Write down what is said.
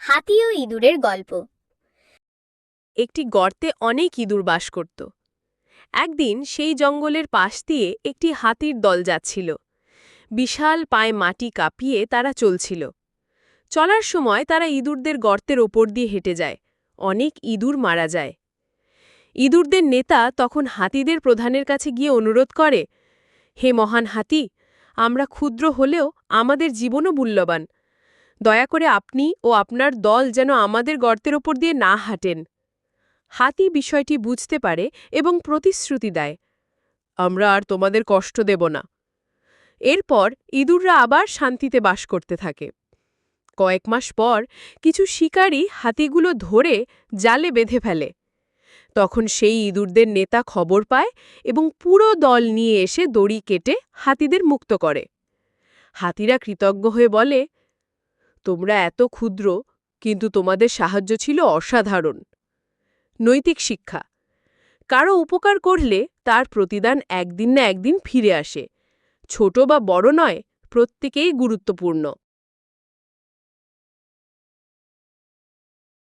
হাতি ও ইঁদুরের গল্প। একটি গর্তে অনেক ইঁদুর বাস করত। একদিন সেই জঙ্গলের পাশ দিয়ে একটি হাতির দল যাচ্ছিল। বিশাল পায়ে মাটি কাঁপিয়ে তারা চলছিল। চলার সময় তারা ইঁদুরদের গর্তের ওপর দিয়ে হেঁটে যায়। অনেক ইঁদুর মারা যায়। ইঁদুরদের নেতা তখন হাতিদের প্রধানের কাছে গিয়ে অনুরোধ করে, হে মহান হাতি, আমরা ক্ষুদ্র হলেও আমাদের জীবনও মূল্যবান। দয়া করে আপনি ও আপনার দল যেন আমাদের গর্তের ওপর দিয়ে না হাঁটেন। হাতি বিষয়টি বুঝতে পারে এবং প্রতিশ্রুতি দেয়, আমরা আর তোমাদের কষ্ট দেব না। এরপর ইঁদুররা আবার শান্তিতে বাস করতে থাকে। কয়েক মাস পর কিছু শিকারী হাতিগুলো ধরে জালে বেঁধে ফেলে। তখন সেই ইঁদুরদের নেতা খবর পায় এবং পুরো দল নিয়ে এসে দড়ি কেটে হাতিদের মুক্ত করে। হাতিরা কৃতজ্ঞ হয়ে বলে, তোমরা এত ক্ষুদ্র, কিন্তু তোমাদের সাহায্য ছিল অসাধারণ। নৈতিক শিক্ষা: কারো উপকার করলে তার প্রতিদান একদিন না একদিন ফিরে আসে। ছোট বা বড় নয়, প্রত্যেকেই গুরুত্বপূর্ণ।